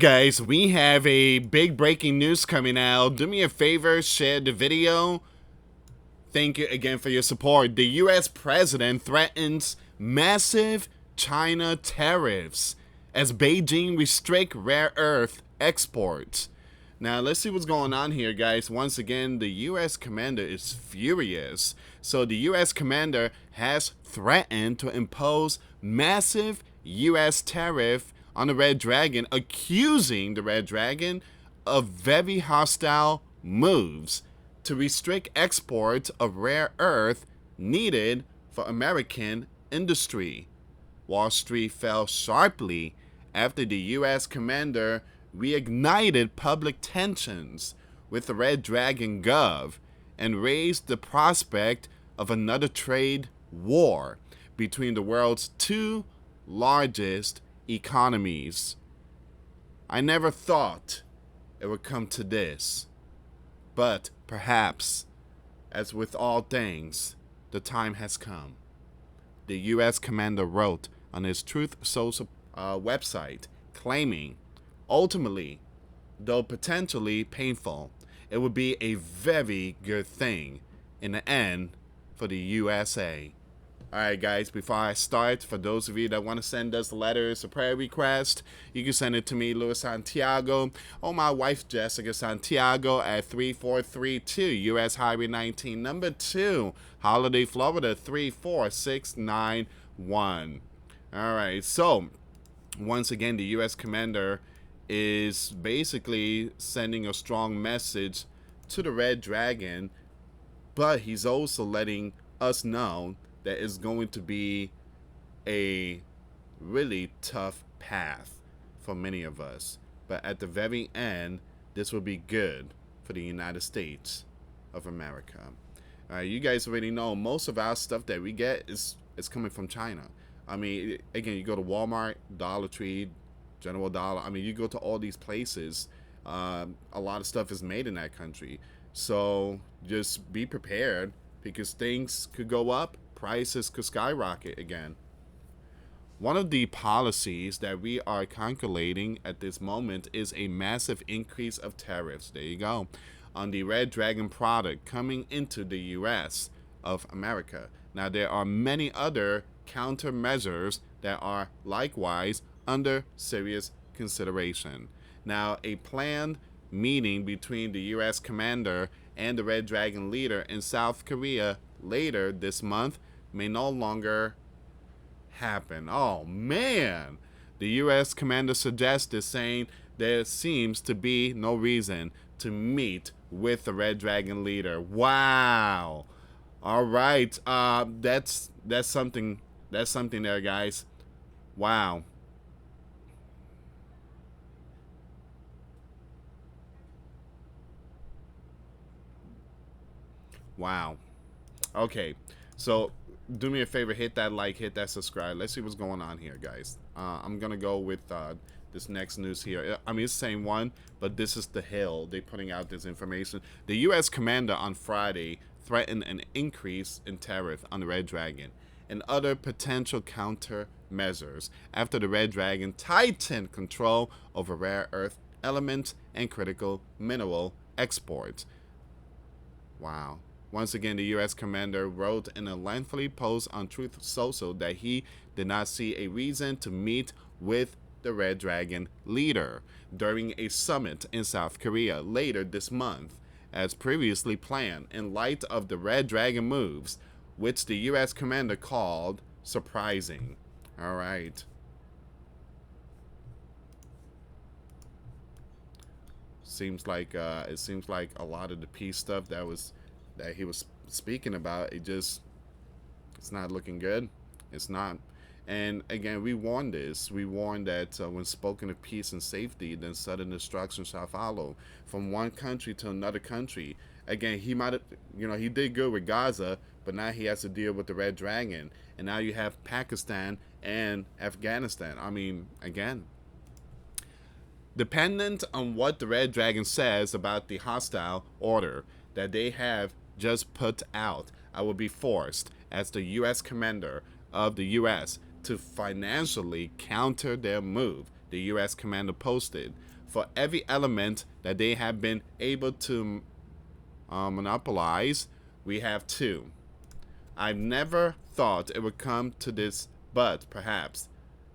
guys, we have a big breaking news coming out. Do me a favor, share the video. Thank you again for your support. The US president threatens massive China tariffs as Beijing restrict rare earth exports. Now, let's see what's going on here, guys. Once again, the U.S. commander is furious. So the U.S. commander has threatened to impose massive U.S. tariff on the Red Dragon, accusing the Red Dragon of very hostile moves to restrict exports of rare earth needed for American industry. Wall Street fell sharply after the U.S. commander reignited public tensions with the Red Dragon Gov and raised the prospect of another trade war between the world's two largest economies. I never thought it would come to this, but perhaps, as with all things, the time has come. The U.S. commander wrote on his Truth Social website, claiming, ultimately, though potentially painful, it would be a very good thing in the end for the USA. Alright guys, before I start, for those of you that want to send us letters or prayer requests, you can send it to me, US Santiago, or my wife Jessica Santiago at 3432 US Highway 19, number 2, Holiday, Florida 34691. Alright, so once again, the U.S. commander is basically sending a strong message to the Red Dragon, but he's also letting us know that it's going to be a really tough path for many of us. But at the very end, this will be good for the United States of America. You guys already know most of our stuff that we get is coming from China. I mean, again, you go to Walmart, Dollar Tree, General Dollar. I mean, you go to all these places. A lot of stuff is made in that country. So just be prepared because things could go up. Prices could skyrocket again. One of the policies that we are calculating at this moment is a massive increase of tariffs. There you go. On the Red Dragon product coming into the U.S. of America. Now, there are many other countermeasures that are likewise under serious consideration. Now, a planned meeting between the U.S. commander and the Red Dragon leader in South Korea later this month may no longer happen. Oh, man! The U.S. commander suggested, saying there seems to be no reason to meet with the Red Dragon leader. Wow! All right, that's something. That's something there, guys. Wow. Wow. Okay, so do me a favor, hit that like, hit that subscribe. Let's see what's going on here, guys. I'm gonna go with this next news here. I mean, it's the same one, but this is the Hill. They're putting out this information. The U.S. commander on Friday threatened an increase in tariff on the Red Dragon and other potential countermeasures after the Red Dragon tightened control over rare earth elements and critical mineral exports. Wow. Once again, the U.S. commander wrote in a lengthy post on Truth Social that he did not see a reason to meet with the Red Dragon leader during a summit in South Korea later this month, as previously planned, in light of the Red Dragon moves, which the U.S. commander called surprising. All right. Seems like it seems like a lot of the peace stuff that he was speaking about, it's not looking good. It's not. And again, we warned this. We warned that when spoken of peace and safety, then sudden destruction shall follow from one country to another country. Again, he might have, he did good with Gaza, but now he has to deal with the Red Dragon. And now you have Pakistan and Afghanistan. I mean, again, dependent on what the Red Dragon says about the hostile order that they have just put out, I will be forced, as the U.S. commander of the U.S., to financially counter their move the US commander posted. For every element that they have been able to monopolize, we have two. I've never thought it would come to this, but perhaps,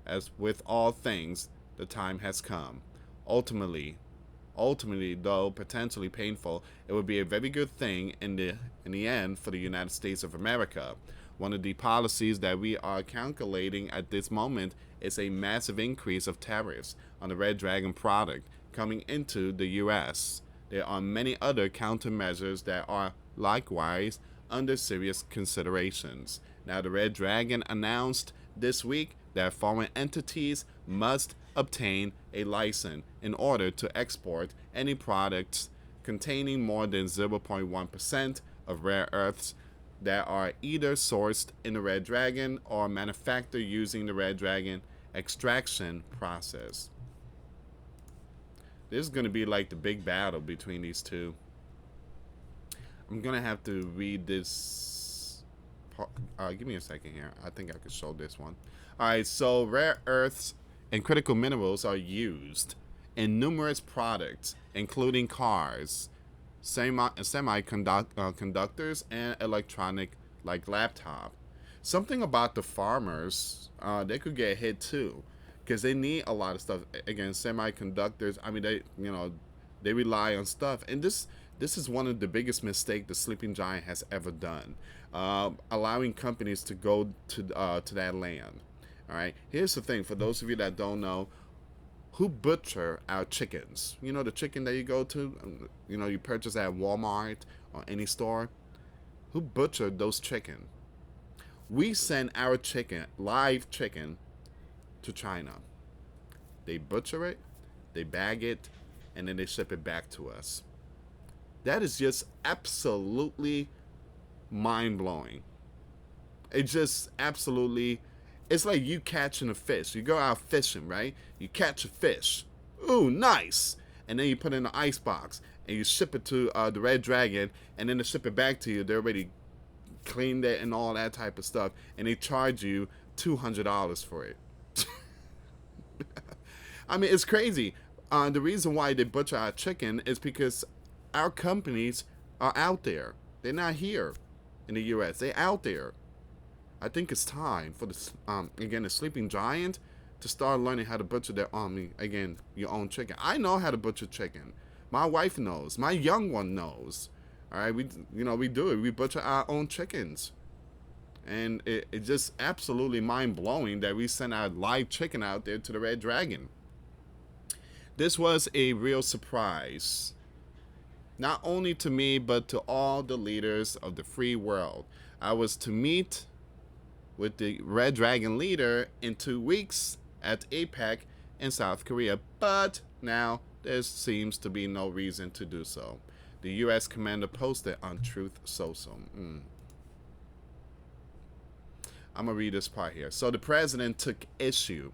as with all things, the time has come. Ultimately, though potentially painful, it would be a very good thing in the end for the United States of America. One of the policies that we are calculating at this moment is a massive increase of tariffs on the Red Dragon product coming into the US. There are many other countermeasures that are likewise under serious considerations. Now, the Red Dragon announced this week that foreign entities must obtain a license in order to export any products containing more than 0.1% of rare earths that are either sourced in the Red Dragon or manufactured using the Red Dragon extraction process. This is going to be like the big battle between these two. I'm going to have to read this. Give me a second here. I think I could show this one. Alright, so rare earths and critical minerals are used in numerous products, including cars, semiconductors, and electronic like laptop. Something about the farmers, they could get hit too, because they need a lot of stuff. Again, semiconductors. I mean, they rely on stuff, and this is one of the biggest mistakes the sleeping giant has ever done, allowing companies to go to that land. All right. Here's the thing: for those of you that don't know, who butcher our chickens? You know, the chicken that you go to, you purchase at Walmart or any store. Who butchered those chicken? We send our chicken, live chicken, to China. They butcher it, they bag it, and then they ship it back to us. That is just absolutely mind-blowing. It just absolutely, it's like you catching a fish. You go out fishing, right? You catch a fish. Ooh, nice. And then you put it in an ice box and you ship it to the Red Dragon, and then they ship it back to you. They already cleaned it and all that type of stuff, and they charge you $200 for it. I mean, it's crazy. The reason why they butcher our chicken is because our companies are out there. They're not here in the U.S. They're out there. I think it's time for the sleeping giant to start learning how to butcher your own chicken. I know how to butcher chicken. My wife knows. My young one knows. All right, we do it. We butcher our own chickens, and it's just absolutely mind blowing that we send our live chicken out there to the Red Dragon. This was a real surprise, not only to me but to all the leaders of the free world. I was to meet with the Red Dragon leader in 2 weeks at APEC in South Korea, but now there seems to be no reason to do so. The U.S. commander posted on Truth Social. I'm going to read this part here. So the president took issue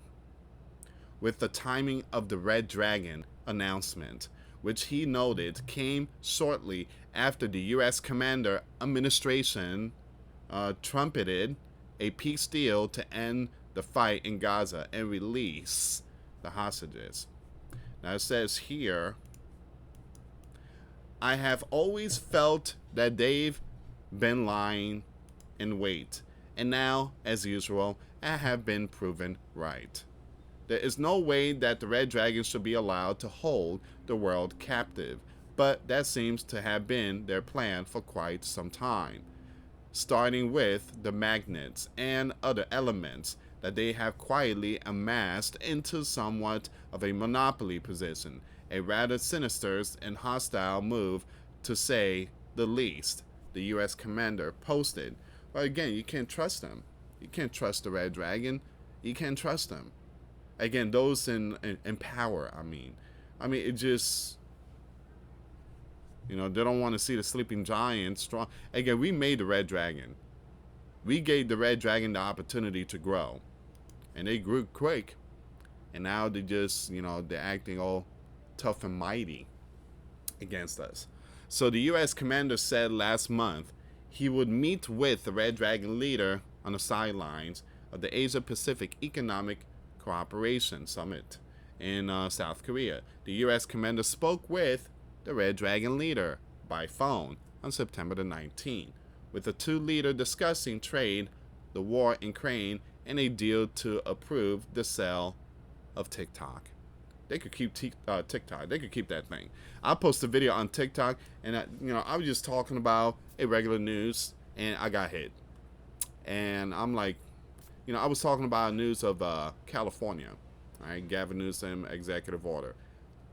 with the timing of the Red Dragon announcement, which he noted came shortly after the U.S. commander administration trumpeted a peace deal to end the fight in Gaza and release the hostages. Now it says here, I have always felt that they've been lying in wait, and now, as usual, I have been proven right. There is no way that the Red Dragon should be allowed to hold the world captive, but that seems to have been their plan for quite some time, starting with the magnets and other elements that they have quietly amassed into somewhat of a monopoly position, a rather sinister and hostile move to say the least, the U.S. commander posted. Well, again, you can't trust them. You can't trust the Red Dragon. You can't trust them. Again, those in power, I mean, it just, they don't want to see the sleeping giant strong. Again, we made the Red Dragon. We gave the Red Dragon the opportunity to grow, and they grew quick. And now they just, they're acting all tough and mighty against us. So the U.S. commander said last month he would meet with the Red Dragon leader on the sidelines of the Asia-Pacific Economic Cooperation Summit in South Korea. The U.S. commander spoke with the Red Dragon leader by phone on September the 19th, with the two leaders discussing trade, the war in Ukraine, and a deal to approve the sale of TikTok. They could keep TikTok. They could keep that thing. I posted a video on TikTok, and I was just talking about irregular news, and I got hit. And I'm like, I was talking about news of California. Right, Gavin Newsom executive order.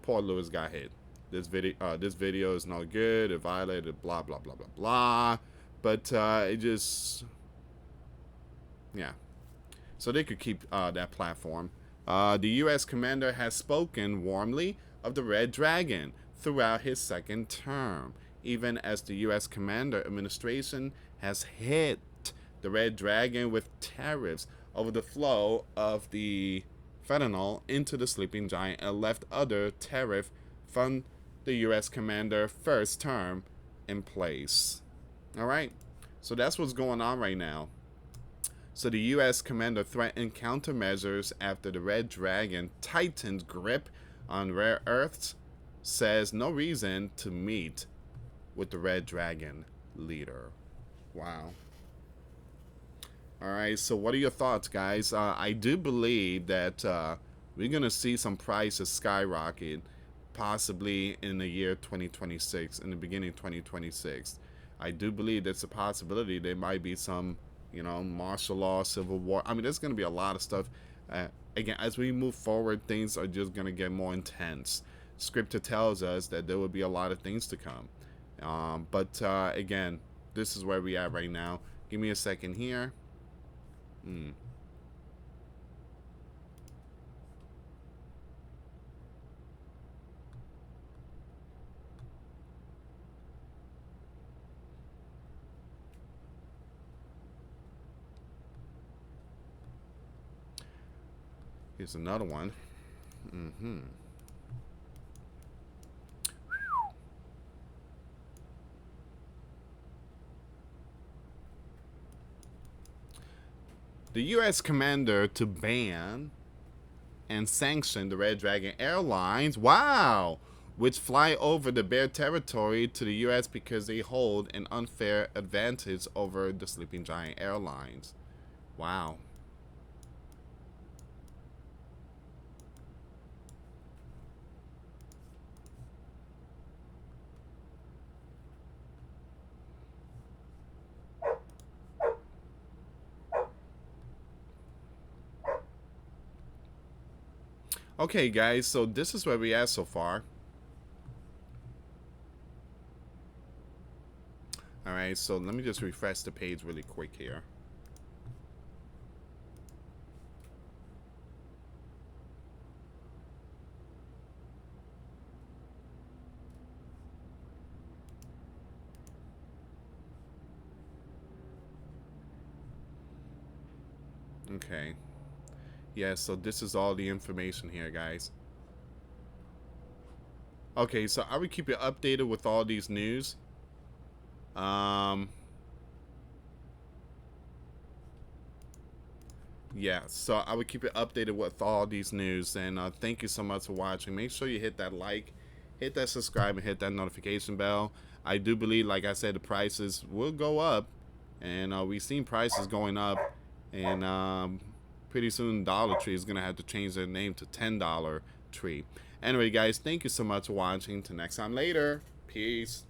Port Louis got hit. This video is not good. It violated blah blah blah blah blah. But it just, yeah. So they could keep that platform. The U.S. commander has spoken warmly of the Red Dragon throughout his second term, even as the U.S. commander administration has hit the Red Dragon with tariffs over the flow of the fentanyl into the sleeping giant and left other tariff from the U.S. commander first term in place. All right, so that's what's going on right now. So the U.S. commander threatened countermeasures after the Red Dragon tightened grip on rare earths, says no reason to meet with the Red Dragon leader. Wow. All right, so what are your thoughts, guys? I do believe that we're going to see some prices skyrocket, possibly in the year 2026, in the beginning of 2026. I do believe there's a possibility there might be some, martial law, civil war. I mean, there's going to be a lot of stuff. Again, as we move forward, things are just going to get more intense. Scripture tells us that there will be a lot of things to come. But again, this is where we are right now. Give me a second here. Here's another one. The U.S. commander to ban and sanction the Red Dragon Airlines, wow, which fly over the Bear territory to the U.S. because they hold an unfair advantage over the Sleeping Giant Airlines. Wow. Okay, guys, so this is where we are so far. All right, so let me just refresh the page really quick here. Okay. Yeah, so this is all the information here, guys. Okay, so I will keep you updated with all these news. Yeah, so I will keep you updated with all these news, and thank you so much for watching. Make sure you hit that like, hit that subscribe, and hit that notification bell. I do believe, like I said, the prices will go up, and we've seen prices going up, and pretty soon Dollar Tree is going to have to change their name to $10 Tree. Anyway, guys, thank you so much for watching. Till next time later. Peace.